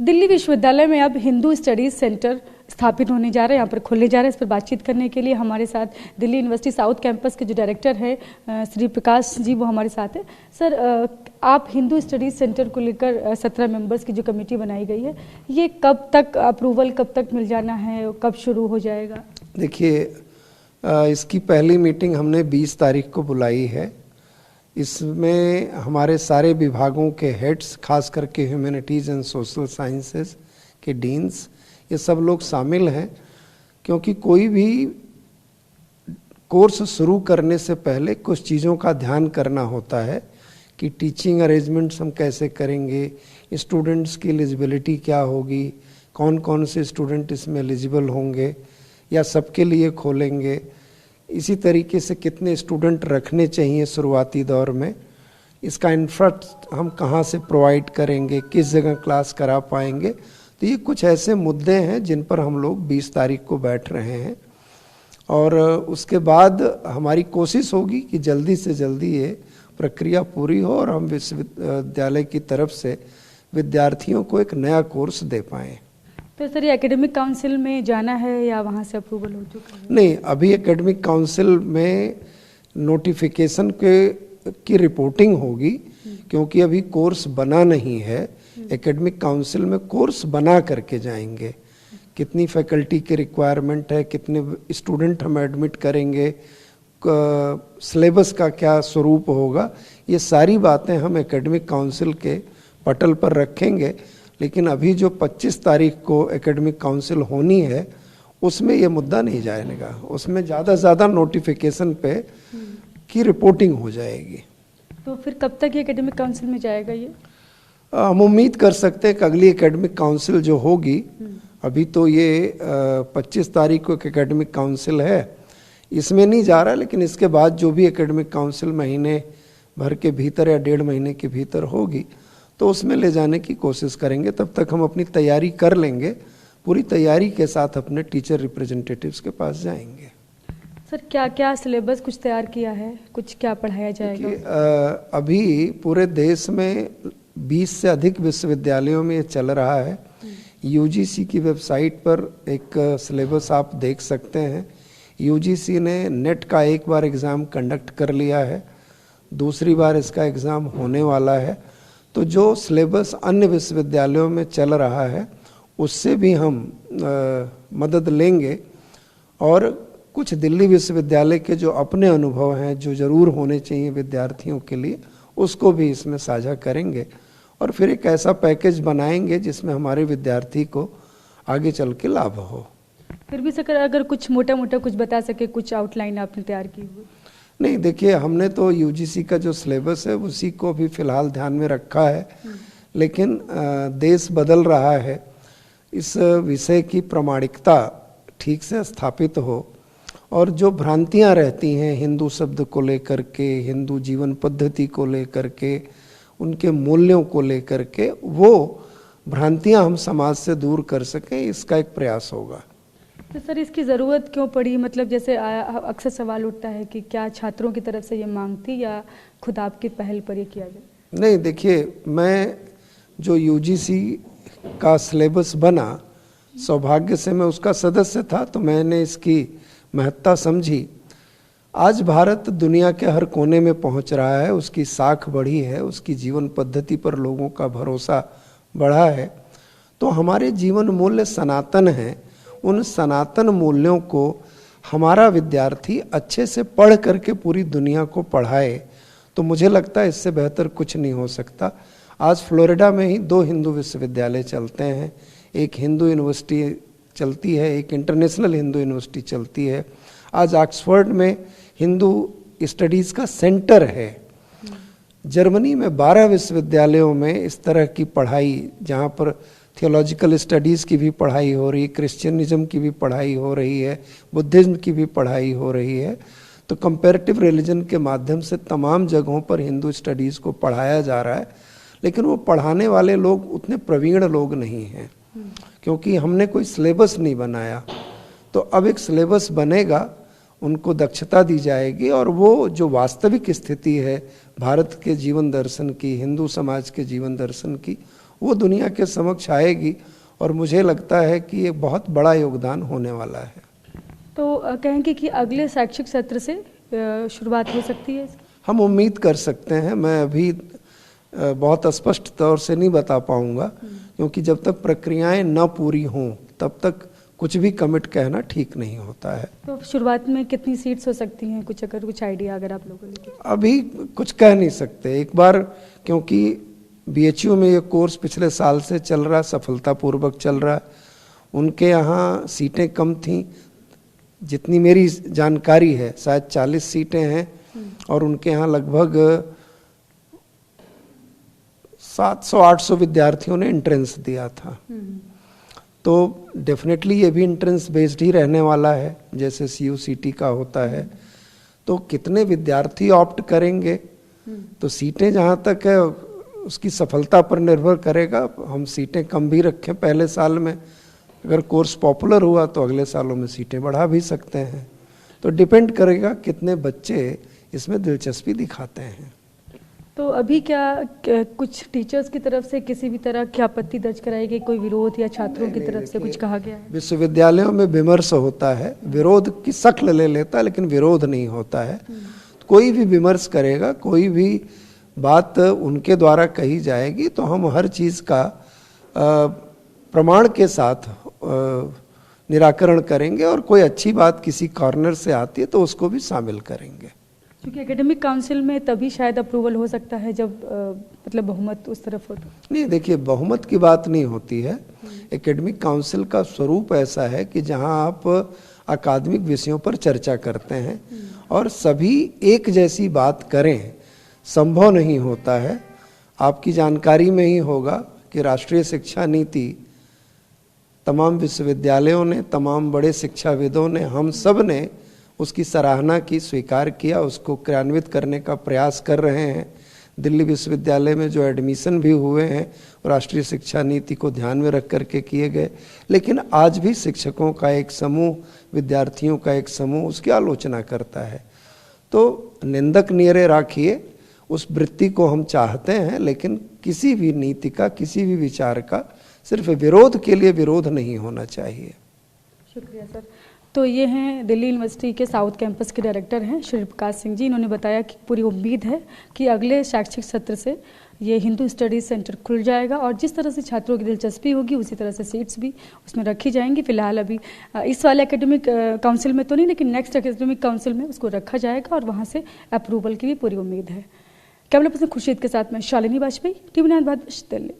दिल्ली विश्वविद्यालय में अब हिंदू स्टडीज़ सेंटर स्थापित होने जा रहे हैं, यहाँ पर खोलने जा रहे हैं। इस पर बातचीत करने के लिए हमारे साथ दिल्ली यूनिवर्सिटी साउथ कैंपस के जो डायरेक्टर हैं श्री प्रकाश जी, वो हमारे साथ हैं। सर, आप हिंदू स्टडीज़ सेंटर को लेकर 17 मेंबर्स की जो कमेटी बनाई गई है, ये कब तक अप्रूवल कब तक मिल जाना है, कब शुरू हो जाएगा? देखिए, इसकी पहली मीटिंग हमने 20 तारीख को बुलाई है। इसमें हमारे सारे विभागों के हेड्स, खास करके ह्यूमैनिटीज़ एंड सोशल साइंसेस के डीन्स, ये सब लोग शामिल हैं, क्योंकि कोई भी कोर्स शुरू करने से पहले कुछ चीज़ों का ध्यान करना होता है कि टीचिंग अरेंजमेंट्स हम कैसे करेंगे, स्टूडेंट्स की एलिजिबिलिटी क्या होगी, कौन कौन से स्टूडेंट इसमें एलिजिबल होंगे या सबके लिए खोलेंगे, इसी तरीके से कितने स्टूडेंट रखने चाहिए शुरुआती दौर में, इसका इंफ्रास्ट्रक्चर हम कहाँ से प्रोवाइड करेंगे, किस जगह क्लास करा पाएंगे। तो ये कुछ ऐसे मुद्दे हैं जिन पर हम लोग 20 तारीख को बैठ रहे हैं, और उसके बाद हमारी कोशिश होगी कि जल्दी से जल्दी ये प्रक्रिया पूरी हो और हम विश्वविद्यालय की तरफ से विद्यार्थियों को एक नया कोर्स दे पाएँ। तो सर, ये एकेडमिक काउंसिल में जाना है या वहाँ से अप्रूवल हो चुका है? नहीं, अभी एकेडमिक काउंसिल में नोटिफिकेशन की रिपोर्टिंग होगी, क्योंकि अभी कोर्स बना नहीं है। एकेडमिक काउंसिल में कोर्स बना करके जाएंगे, कितनी फैकल्टी की रिक्वायरमेंट है, कितने स्टूडेंट हम एडमिट करेंगे, सिलेबस का क्या स्वरूप होगा, ये सारी बातें हम एकेडमिक काउंसिल के पटल पर रखेंगे। लेकिन अभी जो 25 तारीख को एकेडमिक काउंसिल होनी है, उसमें ये मुद्दा नहीं जाएगा, उसमें ज़्यादा से ज़्यादा नोटिफिकेशन पे की रिपोर्टिंग हो जाएगी। तो फिर कब तक ये एकेडमिक काउंसिल में जाएगा ये? हम उम्मीद कर सकते हैं कि अगली एकेडमिक काउंसिल जो होगी, अभी तो ये 25 तारीख को एकेडमिक काउंसिल है, इसमें नहीं जा रहा, लेकिन इसके बाद जो भी एकेडमिक काउंसिल महीने भर के भीतर या 1.5 महीने के भीतर होगी, तो उसमें ले जाने की कोशिश करेंगे। तब तक हम अपनी तैयारी कर लेंगे, पूरी तैयारी के साथ अपने टीचर रिप्रेजेंटेटिव्स के पास जाएंगे। सर, क्या क्या सिलेबस कुछ तैयार किया है, कुछ क्या पढ़ाया जाएगा? अभी पूरे देश में 20 से अधिक विश्वविद्यालयों में ये चल रहा है। यूजीसी की वेबसाइट पर एक सिलेबस आप देख सकते हैं। यूजीसी ने नेट का एक बार एग्ज़ाम कंडक्ट कर लिया है, दूसरी बार इसका एग्ज़ाम होने वाला है। तो जो सिलेबस अन्य विश्वविद्यालयों में चल रहा है, उससे भी हम मदद लेंगे, और कुछ दिल्ली विश्वविद्यालय के जो अपने अनुभव हैं, जो ज़रूर होने चाहिए विद्यार्थियों के लिए, उसको भी इसमें साझा करेंगे, और फिर एक ऐसा पैकेज बनाएंगे जिसमें हमारे विद्यार्थी को आगे चल के लाभ हो। फिर भी सर, अगर कुछ मोटा मोटा कुछ बता सके, कुछ आउटलाइन आपने तैयार की हुई? नहीं, देखिए, हमने तो यूजीसी का जो सिलेबस है उसी को भी फिलहाल ध्यान में रखा है, लेकिन देश बदल रहा है, इस विषय की प्रामाणिकता ठीक से स्थापित हो, और जो भ्रांतियां रहती हैं हिंदू शब्द को लेकर के, हिंदू जीवन पद्धति को लेकर के, उनके मूल्यों को लेकर के, वो भ्रांतियां हम समाज से दूर कर सकें, इसका एक प्रयास होगा। तो सर, इसकी ज़रूरत क्यों पड़ी? मतलब जैसे अक्सर सवाल उठता है कि क्या छात्रों की तरफ से ये मांग थी या खुद आपकी पहल पर ये किया गया? नहीं, देखिए, मैं जो यूजीसी का सिलेबस बना, सौभाग्य से मैं उसका सदस्य था, तो मैंने इसकी महत्ता समझी। आज भारत दुनिया के हर कोने में पहुंच रहा है, उसकी साख बढ़ी है, उसकी जीवन पद्धति पर लोगों का भरोसा बढ़ा है। तो हमारे जीवन मूल्य सनातन हैं, उन सनातन मूल्यों को हमारा विद्यार्थी अच्छे से पढ़ करके पूरी दुनिया को पढ़ाए, तो मुझे लगता है इससे बेहतर कुछ नहीं हो सकता। आज फ्लोरिडा में ही 2 हिंदू विश्वविद्यालय चलते हैं, एक हिंदू यूनिवर्सिटी चलती है, एक इंटरनेशनल हिंदू यूनिवर्सिटी चलती है। आज ऑक्सफोर्ड में हिंदू स्टडीज़ का सेंटर है। जर्मनी में 12 विश्वविद्यालयों में इस तरह की पढ़ाई, जहाँ पर थियोलॉजिकल स्टडीज़ की भी पढ़ाई हो रही, क्रिश्चियनिज्म की भी पढ़ाई हो रही है, बुद्धिज्म की भी पढ़ाई हो रही है। तो कंपैरेटिव रिलीजन के माध्यम से तमाम जगहों पर हिंदू स्टडीज़ को पढ़ाया जा रहा है, लेकिन वो पढ़ाने वाले लोग उतने प्रवीण लोग नहीं हैं, क्योंकि हमने कोई सिलेबस नहीं बनाया। तो अब एक सिलेबस बनेगा, उनको दक्षता दी जाएगी, और वो जो वास्तविक स्थिति है भारत के जीवन दर्शन की, हिंदू समाज के जीवन दर्शन की, वो दुनिया के समक्ष आएगी और मुझे लगता है कि ये बहुत बड़ा योगदान होने वाला है। तो कहेंगे कि अगले शैक्षिक सत्र से शुरुआत हो सकती है इसकी? हम उम्मीद कर सकते हैं। मैं अभी बहुत स्पष्ट तौर से नहीं बता पाऊंगा, क्योंकि जब तक प्रक्रियाएं न पूरी हों तब तक कुछ भी कमिट कहना ठीक नहीं होता है। तो शुरुआत में कितनी सीट्स हो सकती हैं, कुछ आइडिया अगर आप लोगों ने? अभी कुछ कह नहीं सकते। एक बार, क्योंकि बीएचयू में ये कोर्स पिछले साल से चल रहा, सफलतापूर्वक चल रहा, उनके यहाँ सीटें कम थीं। जितनी मेरी जानकारी है शायद 40 सीटें हैं और उनके यहाँ लगभग 700-800 विद्यार्थियों ने एंट्रेंस दिया था। तो डेफिनेटली ये भी एंट्रेंस बेस्ड ही रहने वाला है, जैसे CUCT का होता है। तो कितने विद्यार्थी ऑप्ट करेंगे, तो सीटें जहाँ तक है उसकी सफलता पर निर्भर करेगा। हम सीटें कम भी रखें पहले साल में, अगर कोर्स पॉपुलर हुआ तो अगले सालों में सीटें बढ़ा भी सकते हैं। तो डिपेंड करेगा कितने बच्चे इसमें दिलचस्पी दिखाते हैं। तो अभी क्या कुछ टीचर्स की तरफ से किसी भी तरह की आपत्ति दर्ज कराई गई, कोई विरोध, या छात्रों की तरफ से कुछ कहा गया है? विश्वविद्यालयों में विमर्श होता है, विरोध की शक्ल ले लेता है, लेकिन विरोध नहीं होता है। कोई भी विमर्श करेगा, कोई भी बात उनके द्वारा कही जाएगी, तो हम हर चीज़ का प्रमाण के साथ निराकरण करेंगे, और कोई अच्छी बात किसी कॉर्नर से आती है तो उसको भी शामिल करेंगे। क्योंकि एकेडमिक काउंसिल में तभी शायद अप्रूवल हो सकता है जब मतलब बहुमत उस तरफ हो। तो नहीं, देखिए, बहुमत की बात नहीं होती है। एकेडमिक काउंसिल का स्वरूप ऐसा है कि जहां आप अकादमिक विषयों पर चर्चा करते हैं और सभी एक जैसी बात करें, संभव नहीं होता है। आपकी जानकारी में ही होगा कि राष्ट्रीय शिक्षा नीति तमाम विश्वविद्यालयों ने, तमाम बड़े शिक्षाविदों ने, हम सब ने उसकी सराहना की, स्वीकार किया, उसको क्रियान्वित करने का प्रयास कर रहे हैं। दिल्ली विश्वविद्यालय में जो एडमिशन भी हुए हैं राष्ट्रीय शिक्षा नीति को ध्यान में रख करके किए गए, लेकिन आज भी शिक्षकों का एक समूह, विद्यार्थियों का एक समूह उसकी आलोचना करता है। तो निंदक नियरे राखिए, उस वृत्ति को हम चाहते हैं, लेकिन किसी भी नीति का, किसी भी विचार का सिर्फ विरोध के लिए विरोध नहीं होना चाहिए। शुक्रिया सर। तो ये हैं दिल्ली यूनिवर्सिटी के साउथ कैंपस के डायरेक्टर हैं श्री प्रकाश सिंह जी। इन्होंने बताया कि पूरी उम्मीद है कि अगले शैक्षिक सत्र से ये हिंदू स्टडीज़ सेंटर खुल जाएगा और जिस तरह से छात्रों की दिलचस्पी होगी उसी तरह से सीट्स भी उसमें रखी जाएंगी। फिलहाल अभी इस वाले एकेडमिक काउंसिल में तो नहीं, लेकिन नेक्स्ट एकेडमिक काउंसिल में उसको रखा जाएगा और वहाँ से अप्रूवल की भी पूरी उम्मीद है। कैमरा पर्सन खुर्शीद के साथ मैं शालिनी वाजपेयी, TV9 भारत, दिल्ली।